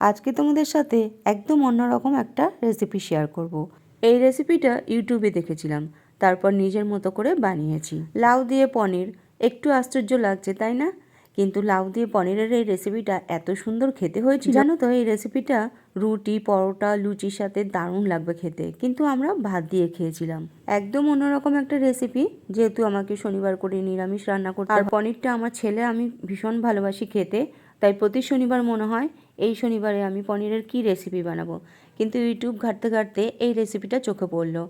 আজকে তোমাদের সাথে একদম অন্যরকম একটা রেসিপি শেয়ার করব। এই রেসিপিটা ইউটিউবে দেখেছিলাম, তারপর নিজের মতো করে বানিয়েছি। লাউ দিয়ে পনির, একটু আশ্চর্য লাগছে তাই না? কিন্তু লাউ দিয়ে পনিরের এই রেসিপিটা এত সুন্দর খেতে হয়েছিল, জানো তো এই রেসিপিটা রুটি, পরোটা, লুচির সাথে দারুণ লাগবে খেতে। কিন্তু আমরা ভাত দিয়ে খেয়েছিলাম। একদম অন্যরকম একটা রেসিপি, যেহেতু আমাকে শনিবার করে নিরামিষ রান্না করতে আর পনিরটা আমার ছেলে আমি ভীষণ ভালোবাসি খেতে, তাই প্রতি শনিবার মনে হয় এই শনিবারে আমি পনিরের কি রেসিপি বানাবো। কিন্তু ইউটিউব ঘাঁটতে ঘাঁটতে এই রেসিপিটা চোখে পড়লো,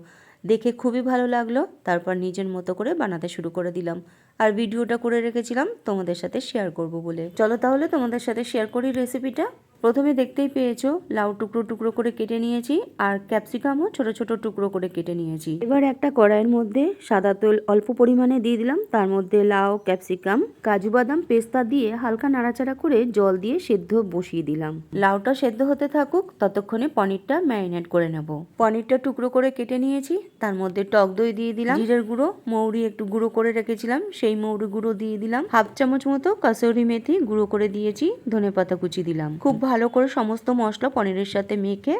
দেখে খুবই ভালো লাগলো। তারপর নিজের মতো করে বানাতে শুরু করে দিলাম, আর ভিডিওটা করে রেখেছিলাম তোমাদের সাথে শেয়ার করব বলে। চলো তাহলে তোমাদের সাথে শেয়ার করি রেসিপিটা। প্রথমে দেখতেই পেয়েছো লাউ টুকরো টুকরো করে কেটে নিয়েছি, আর ক্যাপসিকামও ছোট ছোট টুকরো করে কেটে নিয়েছি। এবার একটা কড়াইয়ের মধ্যে সাদা তেল অল্প পরিমাণে দিয়ে দিলাম, তার মধ্যে লাউ, ক্যাপসিকাম, কাজু বাদাম, পেস্তা দিয়ে হালকা নাড়াচাড়া করে জল দিয়ে সেদ্ধ বসিয়ে দিলাম। লাউটা সেদ্ধ হতে থাকুক, ততক্ষণে পনিরটা ম্যারিনেট করে নেব। পনিরটা টুকরো করে কেটে নিয়েছি, তার মধ্যে টক দই দিয়ে দিলাম, জিরের গুঁড়ো, মৌরি একটু গুঁড়ো করে রেখেছিলাম সেই মৌরি গুঁড়ো দিয়ে দিলাম, হাফ চামচ মতো কাসুরি মেথি গুঁড়ো করে দিয়েছি, ধনেপাতা কুচি দিলাম। খুব ভালো করে সমস্ত মশলা পনিরের সাথে মেখে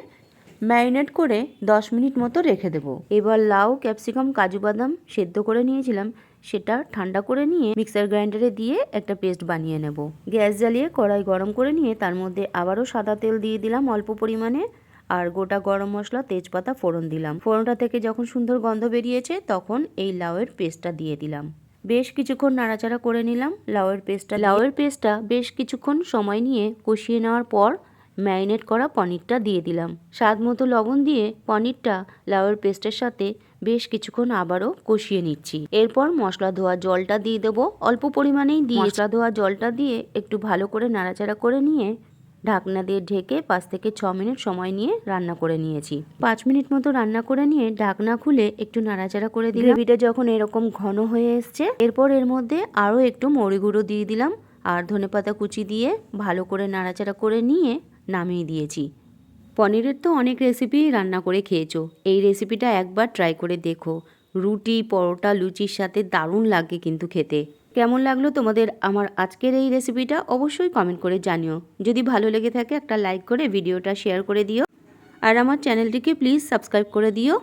ম্যারিনেট করে 10 মিনিট মতো রেখে দেব। এবার লাউ, ক্যাপসিকাম, কাজু বাদাম সেদ্ধ করে নিয়েছিলাম, সেটা ঠান্ডা করে নিয়ে মিক্সার গ্রাইন্ডারে দিয়ে একটা পেস্ট বানিয়ে নেব। গ্যাস জ্বালিয়ে কড়াই গরম করে নিয়ে তার মধ্যে আবারও সাদা তেল দিয়ে দিলাম অল্প পরিমাণে, আর গোটা গরম মশলা, তেজপাতা ফোড়ন দিলাম। ফোড়নটা থেকে যখন সুন্দর গন্ধ বেরিয়েছে তখন এই লাউয়ের পেস্টটা দিয়ে দিলাম। বেশ কিছুক্ষণ নাড়াচাড়া করে নিলাম লাউয়ের পেস্টটা বেশ কিছুক্ষণ সময় নিয়ে কষিয়ে নেওয়ার পর ম্যারিনেট করা পনিরটা দিয়ে দিলাম। স্বাদ মতো লবণ দিয়ে পনিরটা লাউয়ের পেস্টের সাথে বেশ কিছুক্ষণ আবারও কষিয়ে নিচ্ছি। এরপর মশলা ধোয়া জলটা দিয়ে দেবো, অল্প পরিমাণেই দিয়ে মশলা ধোয়া জলটা দিয়ে একটু ভালো করে নাড়াচাড়া করে নিয়ে ঢাকনা দিয়ে ঢেকে 5 থেকে 6 মিনিট সময় নিয়ে রান্না করে নিয়েছি। 5 মিনিট মতো রান্না করে নিয়ে ঢাকনা খুলে একটু নাড়াচাড়া করে দিলাম। গ্রেভিটা যখন এরকম ঘন হয়ে এসছে, এরপর এর মধ্যে আরও একটু মৌরি গুঁড়ো দিয়ে দিলাম, আর ধনেপাতা কুচি দিয়ে ভালো করে নাড়াচাড়া করে নিয়ে নামিয়ে দিয়েছি। পনিরের তো অনেক রেসিপি রান্না করে খেয়েছো, এই রেসিপিটা একবার ট্রাই করে দেখো। রুটি, পরোটা, লুচির সাথে দারুণ লাগে কিন্তু খেতে। কেমন লাগলো তোমাদের আমার আজকের এই রেসিপিটা অবশ্যই কমেন্ট করে জানিও। যদি ভালো লেগে থাকে একটা লাইক করে ভিডিওটা শেয়ার করে দিও, আর আমার চ্যানেলটিকে প্লিজ সাবস্ক্রাইব করে দিও।